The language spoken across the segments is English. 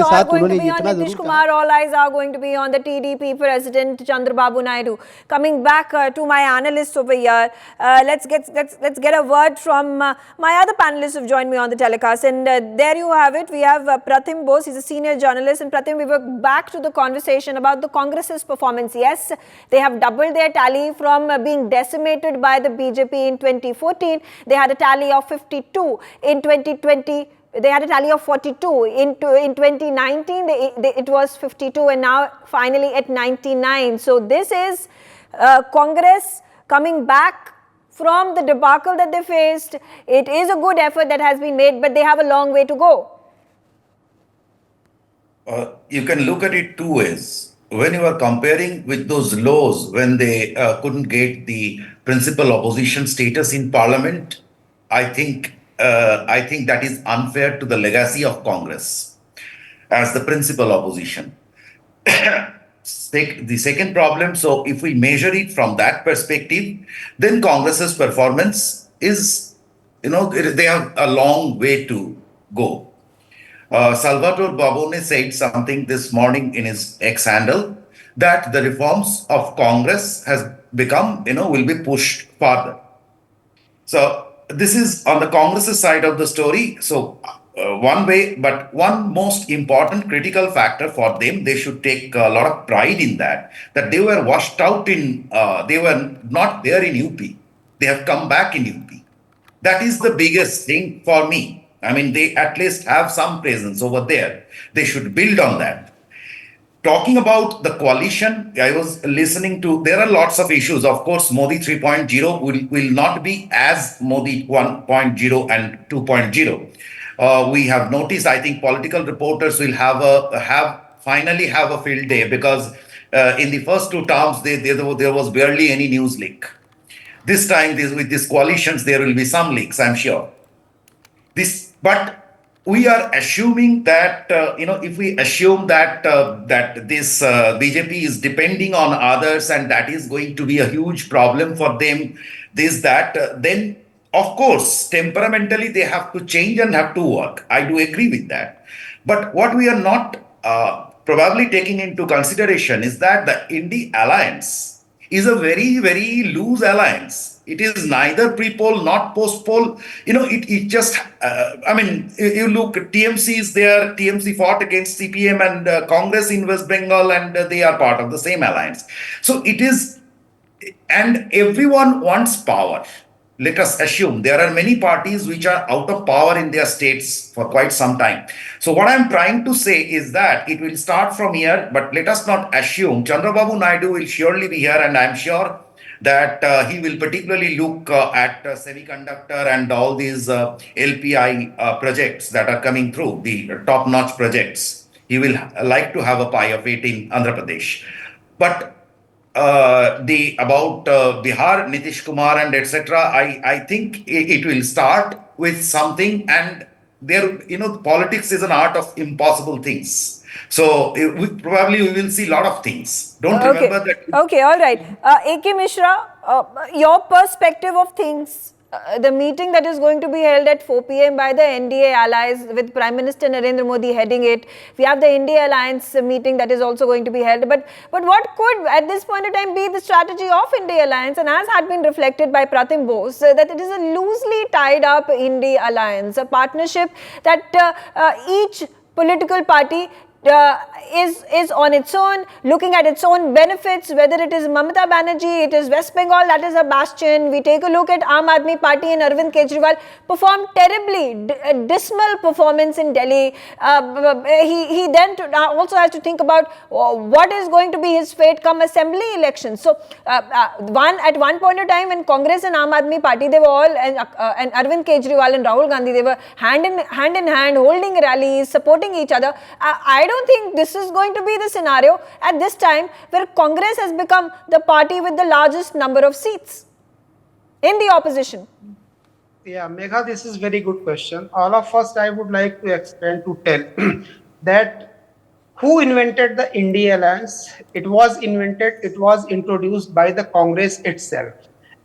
are going to be on Nitish Kumar, all eyes are going to be on the TDP President Chandrababu Naidu. Coming back to my analysts over here, let's get a word from my other panelists who've joined me on the telecast. And there you have it. We have Prathim Bose, he's a senior journalist. And Prathim, we were back to the conversation about the Congress's performance. Yes, they have doubled their tally from being decimated by the BJP in 2014. They had a tally of 52 in 2020. They had a tally of 42. In 2019, it was 52, and now finally at 99. So this is Congress coming back from the debacle that they faced. It is a good effort that has been made, but they have a long way to go. You can look at it two ways. When you are comparing with those lows, when they couldn't get the principal opposition status in parliament, I think that is unfair to the legacy of Congress as the principal opposition. The second problem, so if we measure it from that perspective, then Congress's performance is, they have a long way to go. Salvatore Babone said something this morning in his X handle that the reforms of Congress has become, will be pushed further. So this is on the Congress's side of the story. So one way, but one most important critical factor for them, they should take a lot of pride in that they were washed out they were not there in UP. They have come back in UP. That is the biggest thing for me. I mean, they at least have some presence over there. They should build on that. Talking about the coalition, I was listening to, there are lots of issues. Of course, Modi 3.0 will not be as Modi 1.0 and 2.0. We have noticed, I think political reporters will finally have a field day because in the first two terms, there was barely any news leak. This time, with these coalitions, there will be some leaks, I'm sure. But we are assuming that, if we assume that this BJP is depending on others and that is going to be a huge problem for them, then of course, temperamentally, they have to change and have to work. I do agree with that. But what we are not probably taking into consideration is that the NDA alliance is a very, very loose alliance. It is neither pre-poll, not post-poll. It just, you look, TMC is there. TMC fought against CPM and Congress in West Bengal, and they are part of the same alliance. So it is, and everyone wants power. Let us assume there are many parties which are out of power in their states for quite some time. So what I'm trying to say is that it will start from here, but let us not assume. Chandrababu Naidu will surely be here, and I'm sure that he will particularly look at semiconductor and all these LPI projects that are coming through, the top-notch projects. He will like to have a pie of it in Andhra Pradesh. But about Bihar, Nitish Kumar and etc., I think it will start with something, and there, politics is an art of impossible things. So we will see a lot of things. Remember that. Okay, all right. A.K. Mishra, your perspective of things, the meeting that is going to be held at 4 p.m. by the NDA allies with Prime Minister Narendra Modi heading it. We have the NDA alliance meeting that is also going to be held. But what could at this point in time be the strategy of NDA alliance, and as had been reflected by Prathim Bose, that it is a loosely tied up NDA alliance, a partnership that each political party is on its own, looking at its own benefits, whether it is Mamata Banerjee, it is West Bengal, that is a bastion. We take a look at Aam Aadmi Party and Arvind Kejriwal performed terribly, dismal performance in Delhi. He then also has to think about what is going to be his fate come assembly elections. So at one point of time when Congress and Aam Aadmi Party, they were all, and Arvind Kejriwal and Rahul Gandhi, they were hand in hand, holding rallies, supporting each other. I don't think this is going to be the scenario at this time where Congress has become the party with the largest number of seats in the opposition. Yeah, Megha, this is very good question. All of us, I would like to explain to tell that who invented the NDA alliance? It was introduced by the Congress itself.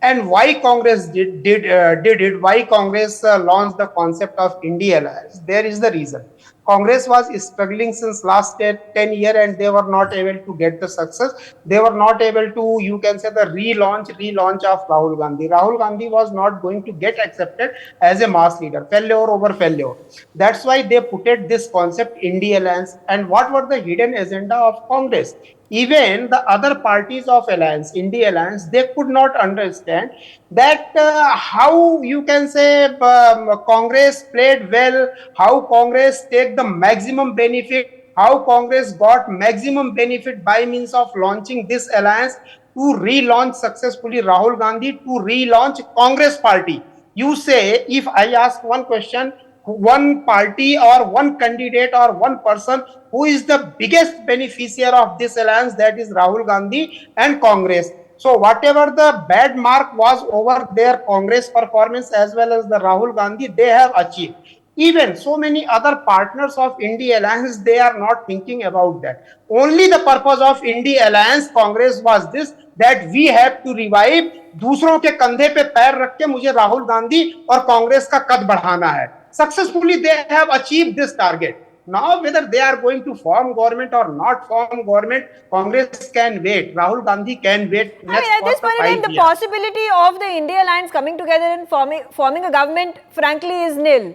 And why Congress did it? Why Congress launched the concept of NDA alliance? There is the reason. Congress was struggling since last 10 years and they were not able to get the success. They were not able to, you can say, the relaunch of Rahul Gandhi. Rahul Gandhi was not going to get accepted as a mass leader, failure over failure. That's why they put it this concept, India Alliance. And what were the hidden agenda of Congress? Even the other parties of alliance, India Alliance, they could not understand that how you can say Congress played well, how Congress take the maximum benefit, how Congress got maximum benefit by means of launching this alliance to relaunch successfully Rahul Gandhi, to relaunch Congress party. You say, if I ask one question, one party or one candidate or one person who is the biggest beneficiary of this alliance, that is Rahul Gandhi and Congress. So whatever the bad mark was over their Congress performance as well as the Rahul Gandhi, they have achieved. Even so many other partners of India Alliance, they are not thinking about that. Only the purpose of India Alliance Congress was this, that we have to revive. दूसरों के कंधे पे पैर रख के मुझे राहुल गांधी और कांग्रेस का कद बढ़ाना है. Successfully they have achieved this target. Now whether they are going to form government or not form government, Congress can wait. Rahul Gandhi can wait. I mean, at this point in time, the possibility of the India Alliance coming together and forming a government, frankly, is nil.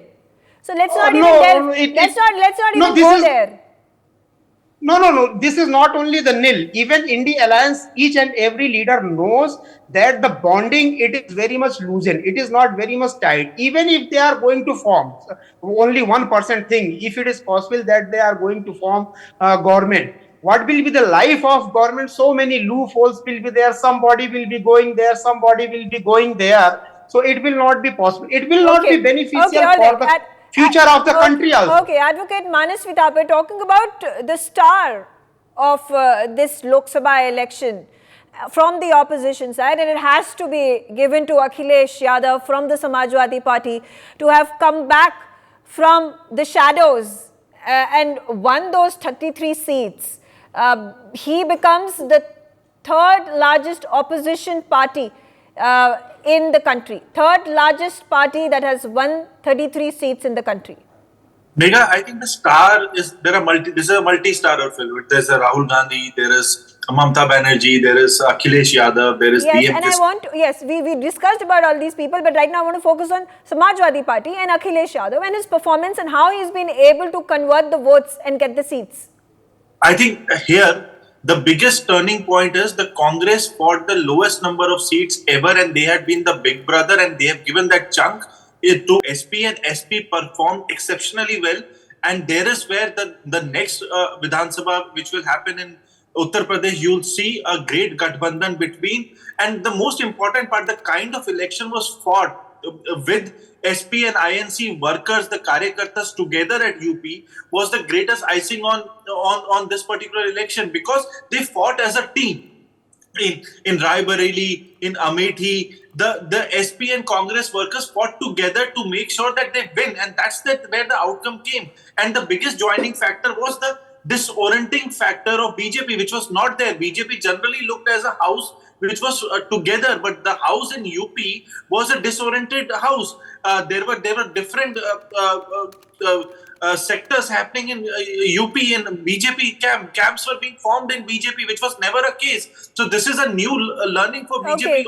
So let's not let's not even go there. No. This is not only the nil. Even India Alliance, each and every leader knows that the bonding, it is very much loosened. It is not very much tight. Even if they are going to form, only 1% thing, if it is possible that they are going to form government, what will be the life of government? So many loopholes will be there. Somebody will be going there. Somebody will be going there. So it will not be possible. It will not be beneficial for the future of the country also. Okay, Advocate Manas Vitape, talking about the star of this Lok Sabha election from the opposition side, and it has to be given to Akhilesh Yadav from the Samajwadi Party to have come back from the shadows and won those 33 seats. He becomes the third largest opposition party in the country, third largest party that has won 33 seats in the country. Megha, I think the star is, this is a multi-starrer film. There's a Rahul Gandhi, there is Mamata Banerjee, there is Akhilesh Yadav, there is yes, and we discussed about all these people, but right now I want to focus on Samajwadi Party and Akhilesh Yadav and his performance and how he's been able to convert the votes and get the seats. I think here, the biggest turning point is the Congress fought the lowest number of seats ever, and they had been the big brother, and they have given that chunk to SP, and SP performed exceptionally well. And there is where the next Vidhan Sabha, which will happen in Uttar Pradesh, you'll see a great Gathbandhan between. And the most important part, the kind of election was fought with SP and INC workers, the Karyakartas together at UP, was the greatest icing on this particular election, because they fought as a team. In Rai Bareilly, in Amethi, the SP and Congress workers fought together to make sure that they win, and that's where the outcome came. And the biggest joining factor was the disorienting factor of BJP, which was not there. BJP generally looked as a house which was together, but the house in UP was a disoriented house. There were different sectors happening in UP, and BJP camps were being formed in BJP, which was never a case. So this is a new learning for BJP.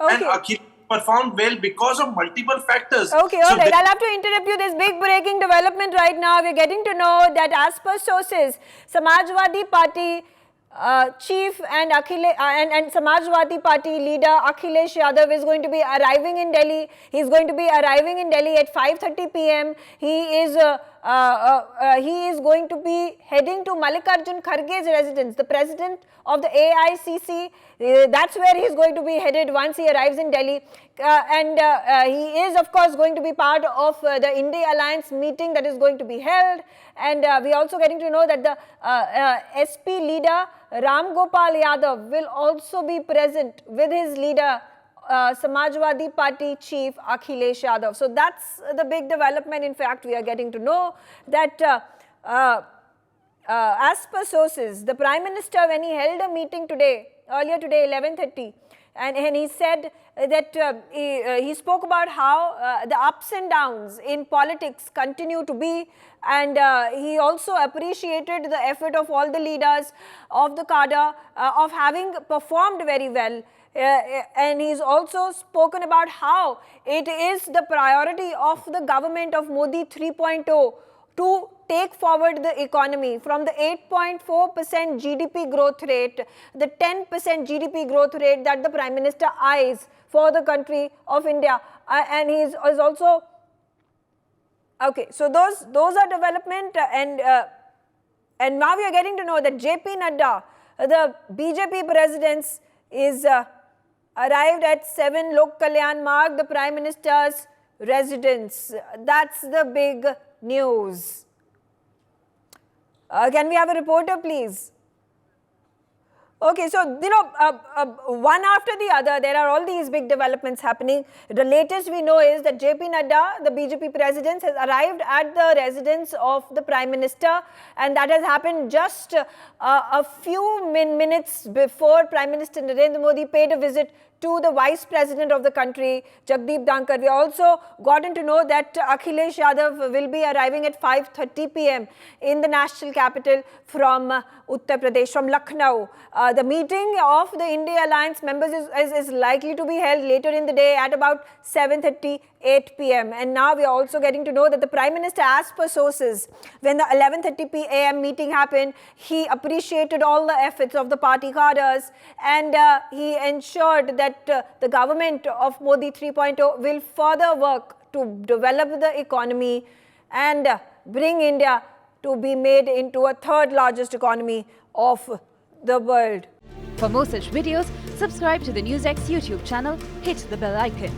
And Akhilesh performed well because of multiple factors. Okay, all right. I'll have to interrupt you. This big breaking development right now. We're getting to know that as per sources, Samajwadi Party chief and Samajwadi Party leader Akhilesh Yadav is going to be arriving in Delhi. He's going to be arriving in Delhi at 5:30 p.m. He is going to be heading to Mallikarjun Kharge's residence, the president of the AICC. That's where he's going to be headed once he arrives in Delhi. He is, of course, going to be part of the India Alliance meeting that is going to be held. And we are also getting to know that the SP leader Ram Gopal Yadav will also be present with his leader, Samajwadi Party chief Akhilesh Yadav. So that's the big development. In fact, we are getting to know that as per sources, the Prime Minister, when he held a meeting earlier today, 11:30, And he said that he spoke about how the ups and downs in politics continue to be, and he also appreciated the effort of all the leaders of the cadre of having performed very well. And he's also spoken about how it is the priority of the government of Modi 3.0 to take forward the economy from the 8.4% GDP growth rate, the 10% GDP growth rate that the Prime Minister eyes for the country of India. And he is also, okay, so those are development, and now we are getting to know that JP Nadda, the BJP president, is arrived at 7 Lok Kalyan Marg, the Prime Minister's residence. That's the big news. Can we have a reporter, please? Okay, so, one after the other, there are all these big developments happening. The latest we know is that JP Nadda, the BJP president, has arrived at the residence of the Prime Minister, and that has happened just a few minutes before Prime Minister Narendra Modi paid a visit to the Vice President of the country, Jagdeep Dhankar. We also gotten to know that Akhilesh Yadav will be arriving at 5:30 p.m. in the national capital from Uttar Pradesh, from Lucknow. The meeting of the India Alliance members is likely to be held later in the day at about 7:38 p.m. And now we are also getting to know that the Prime Minister, as per sources, when the 11:30 p.m. meeting happened, he appreciated all the efforts of the party cadres, and he ensured that the government of Modi 3.0 will further work to develop the economy and bring India to be made into a third largest economy of the world. For more such videos, subscribe to the NewsX YouTube channel, hit the bell icon.